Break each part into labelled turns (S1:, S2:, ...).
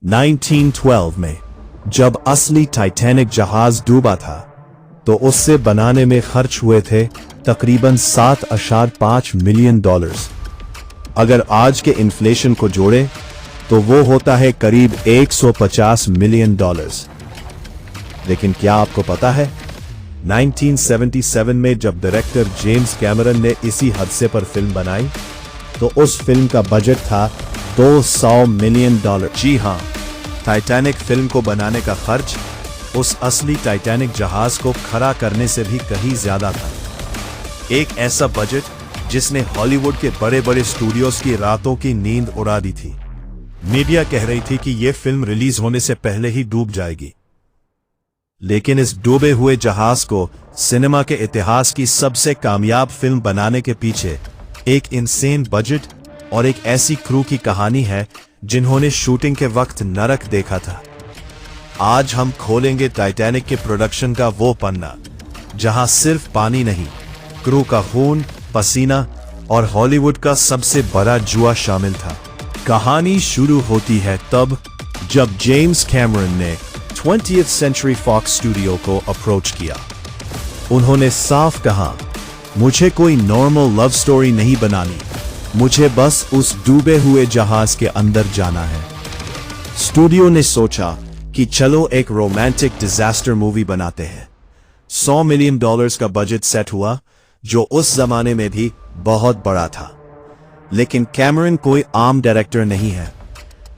S1: 1912 में जब असली टाइटैनिक जहाज डूबा था तो उससे बनाने में खर्च हुए थे तकरीबन $7.5 मिलियन। अगर आज के इन्फ्लेशन को जोड़े तो वो होता है करीब $150 मिलियन। लेकिन क्या आपको पता है 1977 में जब डायरेक्टर जेम्स कैमरन ने इसी हादसे पर फिल्म बनाई तो उस फिल्म का बजट था $200 मिलियन। जी हां, टाइटैनिक फिल्म को बनाने का खर्च उस असली टाइटैनिक जहाज को खड़ा करने से भी कहीं ज्यादा था। एक ऐसा बजट जिसने हॉलीवुड के बड़े बड़े स्टूडियोज की रातों की नींद उड़ा दी थी। मीडिया कह रही थी कि यह फिल्म रिलीज होने से पहले ही डूब जाएगी, लेकिन इस डूबे हुए जहाज को सिनेमा के इतिहास की सबसे कामयाब फिल्म बनाने के पीछे एक इनसेन बजट और एक ऐसी क्रू की कहानी है जिन्होंने शूटिंग के वक्त नरक देखा था। आज हम खोलेंगे टाइटैनिक के प्रोडक्शन का वो पन्ना जहां सिर्फ पानी नहीं, क्रू का खून, पसीना और हॉलीवुड का सबसे बड़ा जुआ शामिल था। कहानी शुरू होती है तब जब जेम्स कैमरन ने 20th सेंचुरी फॉक्स स्टूडियो को अप्रोच किया। उन्होंने साफ कहा, मुझे कोई नॉर्मल लव स्टोरी नहीं बनानी, मुझे बस उस डूबे हुए जहाज के अंदर जाना है। स्टूडियो ने सोचा कि चलो एक रोमांटिक डिजास्टर मूवी बनाते हैं। $100 मिलियन का बजट सेट हुआ, जो उस जमाने में भी बहुत बड़ा था। लेकिन कैमरन कोई आम डायरेक्टर नहीं है।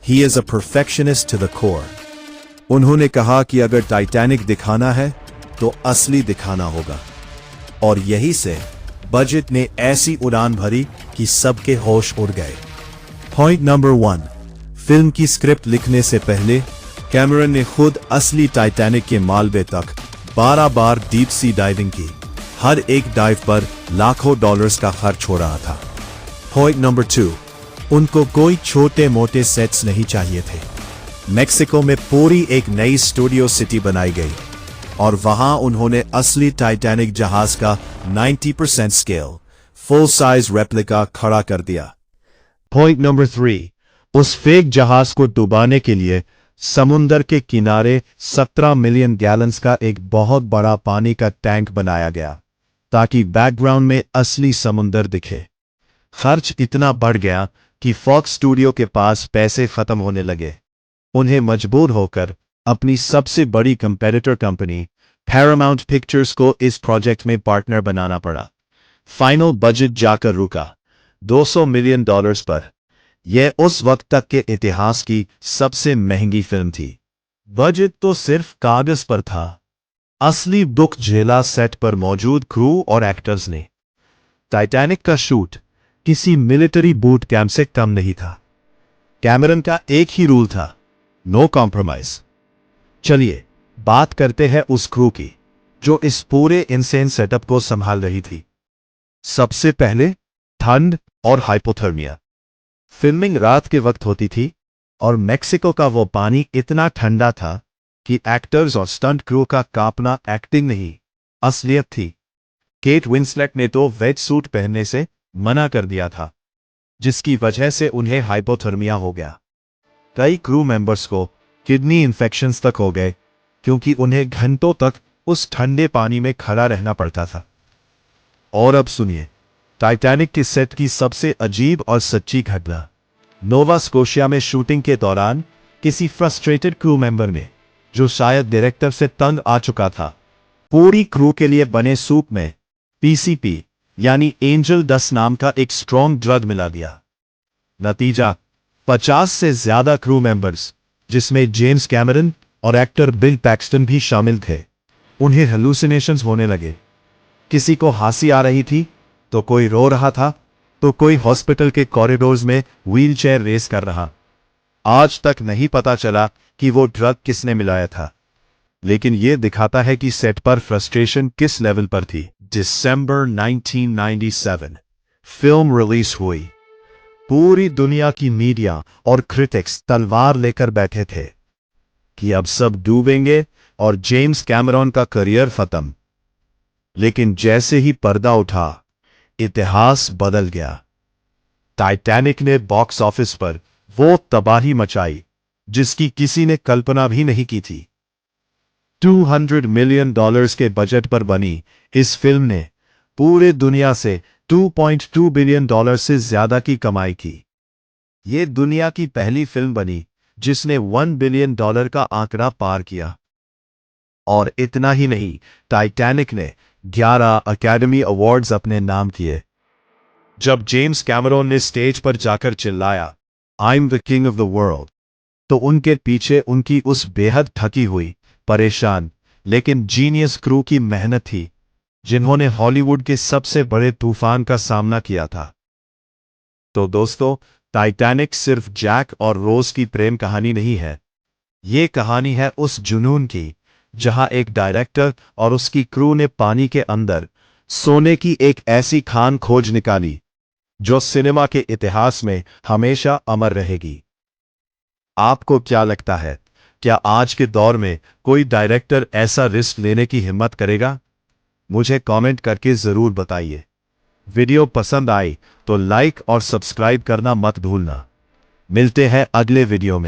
S1: He is a perfectionist to the core. उन्होंने कहा कि अगर टाइटैनिक दिखाना है तो असली दिखाना होगा, और यही से बजट ने ऐसी उड़ान भरी कि सबके होश उड़ गए। पॉइंट नंबर 1, फिल्म की स्क्रिप्ट लिखने से पहले कैमरन ने खुद असली टाइटैनिक के मालवे तक 12 बार डीप सी डाइविंग की। हर एक डाइव पर लाखों डॉलर्स का खर्च हो रहा था। पॉइंट नंबर 2, उनको कोई छोटे मोटे सेट्स नहीं चाहिए थे। मेक्सिको में पूरी एक नई स्टूडियो सिटी बनाई गई और वहां उन्होंने असली टाइटैनिक जहाज का 90% स्केल फुल साइज रेप्लिका खड़ा कर दिया। पॉइंट नंबर 3, उस फेक जहाज को डुबाने के लिए समुंदर के किनारे 17 मिलियन गैलन्स का एक बहुत बड़ा पानी का टैंक बनाया गया ताकि बैकग्राउंड में असली समुंदर दिखे। खर्च इतना बढ़ गया कि फॉक्स स्टूडियो के पास पैसे खत्म होने लगे। उन्हें मजबूर होकर अपनी सबसे बड़ी कंपेटिटर कंपनी पैरामाउंट पिक्चर्स को इस प्रोजेक्ट में पार्टनर बनाना पड़ा। फाइनल बजट जाकर रुका $200 मिलियन पर। यह उस वक्त तक के इतिहास की सबसे महंगी फिल्म थी। बजट तो सिर्फ कागज पर था, असली दुख झेला सेट पर मौजूद क्रू और एक्टर्स ने। टाइटैनिक का शूट किसी मिलिट्री बूट कैंप से कम नहीं था। कैमरन का एक ही रूल था, नो कॉम्प्रोमाइज। चलिए बात करते हैं उस क्रू की जो इस पूरे इनसेन सेटअप को संभाल रही थी। सबसे पहले ठंड और हाइपोथर्मिया। फिल्मिंग रात के वक्त होती थी और मेक्सिको का वो पानी इतना ठंडा था कि एक्टर्स और स्टंट क्रू का कांपना एक्टिंग नहीं, असलियत थी। केट विंसलेट ने तो वेट सूट पहनने से मना कर दिया था, जिसकी वजह से उन्हें हाइपोथर्मिया हो गया। कई क्रू मेंबर्स को किडनी इंफेक्शंस तक हो गए क्योंकि उन्हें घंटों तक उस ठंडे पानी में खड़ा रहना पड़ता था। और अब सुनिए टाइटैनिक के सेट की सबसे अजीब और सच्ची घटना। नोवा स्कोशिया में शूटिंग के दौरान किसी फ्रस्ट्रेटेड क्रू मेंबर ने, जो शायद डायरेक्टर से तंग आ चुका था, पूरी क्रू के लिए बने सूप में PCP यानी एंजल डस्ट नाम का एक स्ट्रॉन्ग ड्रग मिला दिया। नतीजा 50 से ज्यादा क्रू मेंबर्स, जिसमें जेम्स कैमरन और एक्टर बिल पैक्सटन भी शामिल थे, उन्हें हेलुसिनेशंस होने लगे। किसी को हंसी आ रही थी तो कोई रो रहा था, तो कोई हॉस्पिटल के कॉरिडोर्स में व्हीलचेयर रेस कर रहा। आज तक नहीं पता चला कि वो ड्रग किसने मिलाया था, लेकिन यह दिखाता है कि सेट पर फ्रस्ट्रेशन किस लेवल पर थी। दिसंबर 1997 फिल्म रिलीज हुई। पूरी दुनिया की मीडिया और क्रिटिक्स तलवार लेकर बैठे थे कि अब सब डूबेंगे और जेम्स कैमरन का करियर खत्म। लेकिन जैसे ही पर्दा उठा, इतिहास बदल गया। टाइटैनिक ने बॉक्स ऑफिस पर वो तबाही मचाई जिसकी किसी ने कल्पना भी नहीं की थी। $200 मिलियन के बजट पर बनी इस फिल्म ने पूरे दुनिया से $2.2 बिलियन से ज्यादा की कमाई की। ये दुनिया की पहली फिल्म बनी जिसने $1 बिलियन का आंकड़ा पार किया। और इतना ही नहीं, टाइटैनिक ने 11 अकेडमी अवार्ड्स अपने नाम किए। जब जेम्स कैमरॉन ने स्टेज पर जाकर चिल्लाया, I am the king of the world, तो उनके पीछे उनकी उस बेहद थकी हुई, परेशान लेकिन जीनियस क्रू की मेहनत थी, जिन्होंने हॉलीवुड के सबसे बड़े तूफान का सामना किया था। तो दोस्तों, टाइटैनिक सिर्फ जैक और रोज की प्रेम कहानी नहीं है। ये कहानी है उस जुनून की, जहां एक डायरेक्टर और उसकी क्रू ने पानी के अंदर सोने की एक ऐसी खान खोज निकाली जो सिनेमा के इतिहास में हमेशा अमर रहेगी। आपको क्या लगता है, क्या आज के दौर में कोई डायरेक्टर ऐसा रिस्क लेने की हिम्मत करेगा? मुझे कमेंट करके जरूर बताइए। वीडियो पसंद आई तो लाइक और सब्सक्राइब करना मत भूलना। मिलते हैं अगले वीडियो में।